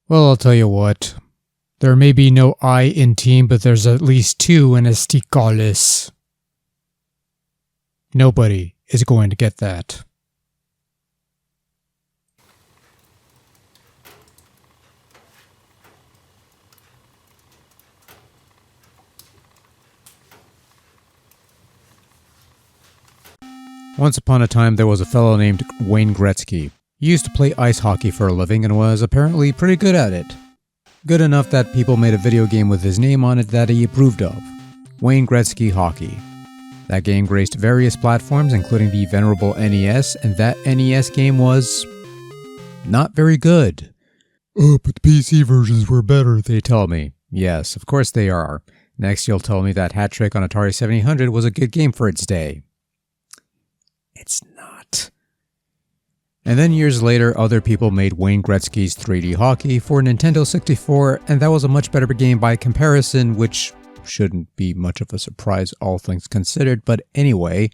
Well, I'll tell you what. There may be no I in team, but there's at least two in Esticoles. Nobody is going to get that. Once upon a time, there was a fellow named Wayne Gretzky. He used to play ice hockey for a living and was apparently pretty good at it. Good enough that people made a video game with his name on it that he approved of. Wayne Gretzky Hockey. That game graced various platforms, including the venerable NES, and that NES game was not very good. Oh, but the PC versions were better, they tell me. Yes, of course they are. Next you'll tell me that Hat Trick on Atari 7800 was a good game for its day. It's not. And then years later, other people made Wayne Gretzky's 3D Hockey for Nintendo 64, and that was a much better game by comparison, which shouldn't be much of a surprise, all things considered, but anyway.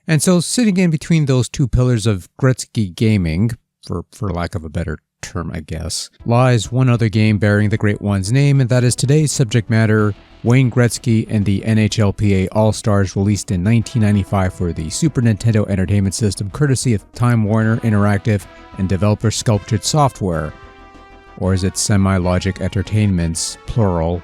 And so sitting in between those two pillars of Gretzky gaming, for lack of a better term I guess, lies one other game bearing the Great One's name, and that is today's subject matter, Wayne Gretzky and the NHLPA All-Stars, released in 1995 for the Super Nintendo Entertainment System, courtesy of Time Warner Interactive and Developer Sculptured Software, or is it Semi-Logic Entertainments, plural.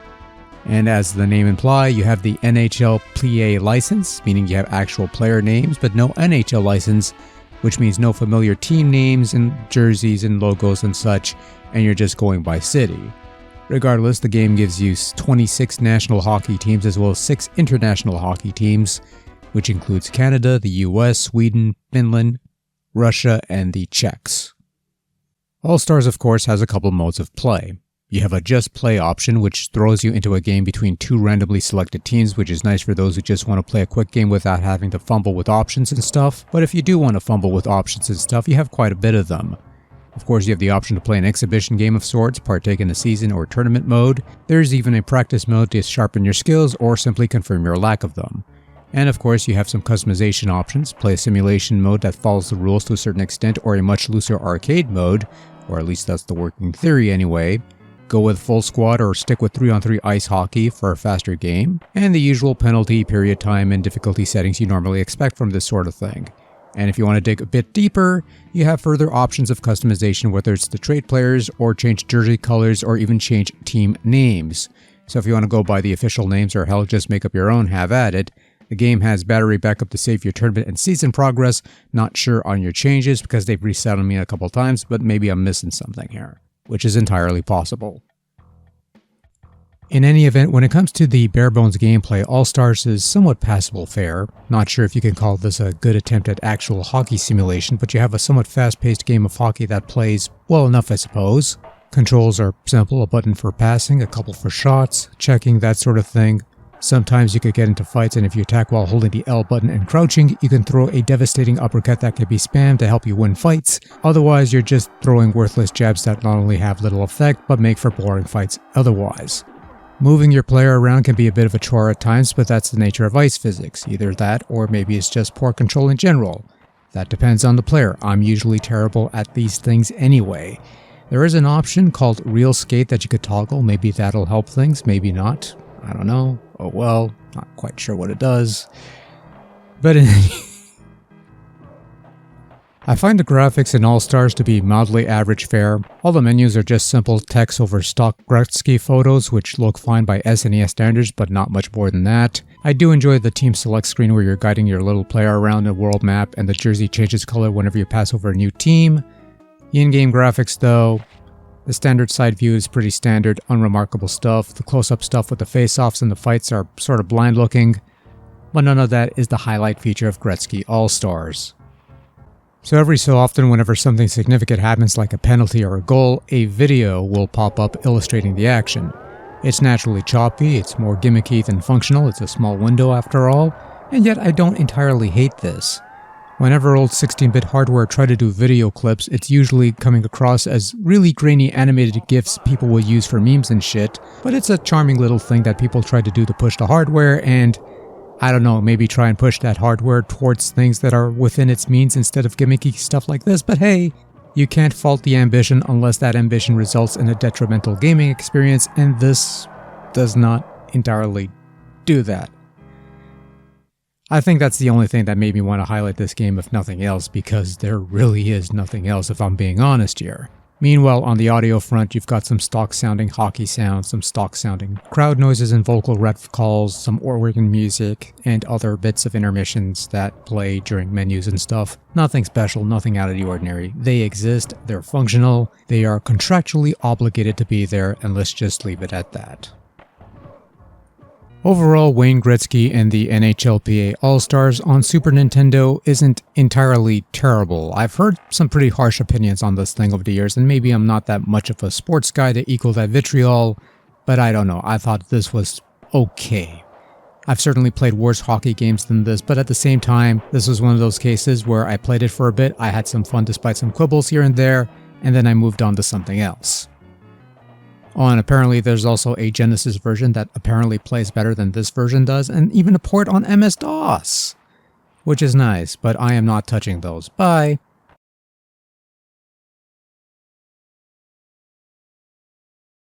And as the name implies, you have the NHLPA license, meaning you have actual player names, but no NHL license, which means no familiar team names and jerseys and logos and such, and you're just going by city. Regardless, the game gives you 26 national hockey teams as well as 6 international hockey teams, which includes Canada, the US, Sweden, Finland, Russia, and the Czechs. All-Stars, of course, has a couple modes of play. You have a Just Play option, which throws you into a game between 2 randomly selected teams, which is nice for those who just want to play a quick game without having to fumble with options and stuff. But if you do want to fumble with options and stuff, you have quite a bit of them. Of course, you have the option to play an exhibition game of sorts, partake in a season or tournament mode. There's even a practice mode to sharpen your skills or simply confirm your lack of them. And of course, you have some customization options, play a simulation mode that follows the rules to a certain extent, or a much looser arcade mode, or at least that's the working theory anyway. Go with full squad or stick with 3-on-3 ice hockey for a faster game, and the usual penalty, period time, and difficulty settings you normally expect from this sort of thing. And if you want to dig a bit deeper, you have further options of customization, whether it's to trade players, or change jersey colors, or even change team names. So if you want to go by the official names, or hell, just make up your own, have at it. The game has battery backup to save your tournament and season progress. Not sure on your changes, because they've reset on me a couple times, but maybe I'm missing something here, which is entirely possible. In any event, when it comes to the bare-bones gameplay, All-Stars is somewhat passable fare. Not sure if you can call this a good attempt at actual hockey simulation, but you have a somewhat fast-paced game of hockey that plays well enough, I suppose. Controls are simple, a button for passing, a couple for shots, checking, that sort of thing. Sometimes you could get into fights, and if you attack while holding the L button and crouching, you can throw a devastating uppercut that can be spammed to help you win fights. Otherwise, you're just throwing worthless jabs that not only have little effect, but make for boring fights otherwise. Moving your player around can be a bit of a chore at times, but that's the nature of ice physics. Either that, or maybe it's just poor control in general. That depends on the player. I'm usually terrible at these things anyway. There is an option called Real Skate that you could toggle. Maybe that'll help things, maybe not. I don't know. Oh well, not quite sure what it does. But I find the graphics in All-Stars to be mildly average fare. All the menus are just simple text over stock Gretzky photos, which look fine by SNES standards, but not much more than that. I do enjoy the team select screen where you're guiding your little player around a world map and the jersey changes color whenever you pass over a new team. The in-game graphics though, the standard side view is pretty standard, unremarkable stuff. The close-up stuff with the face-offs and the fights are sort of blind looking, but none of that is the highlight feature of Gretzky All-Stars. So every so often, whenever something significant happens like a penalty or a goal, a video will pop up illustrating the action. It's naturally choppy, it's more gimmicky than functional, it's a small window after all, and yet I don't entirely hate this. Whenever old 16-bit hardware try to do video clips, it's usually coming across as really grainy animated GIFs people will use for memes and shit, but it's a charming little thing that people try to do to push the hardware and, I don't know, maybe try and push that hardware towards things that are within its means instead of gimmicky stuff like this, but hey, You can't fault the ambition unless that ambition results in a detrimental gaming experience, and this does not entirely do that. I think that's the only thing that made me want to highlight this game if nothing else, because there really is nothing else if I'm being honest here. Meanwhile, on the audio front, you've got some stock-sounding hockey sounds, some stock-sounding crowd noises and vocal ref calls, some organ music, and other bits of intermissions that play during menus and stuff. Nothing special, nothing out of the ordinary. They exist, they're functional, they are contractually obligated to be there, and let's just leave it at that. Overall, Wayne Gretzky and the NHLPA All-Stars on Super Nintendo isn't entirely terrible. I've heard some pretty harsh opinions on this thing over the years, and maybe I'm not that much of a sports guy to equal that vitriol, but I don't know, I thought this was okay. I've certainly played worse hockey games than this, but at the same time, this was one of those cases where I played it for a bit, I had some fun despite some quibbles here and there, and then I moved on to something else. Oh, and apparently there's also a Genesis version that apparently plays better than this version does, and even a port on MS-DOS, which is nice, but I am not touching those. Bye.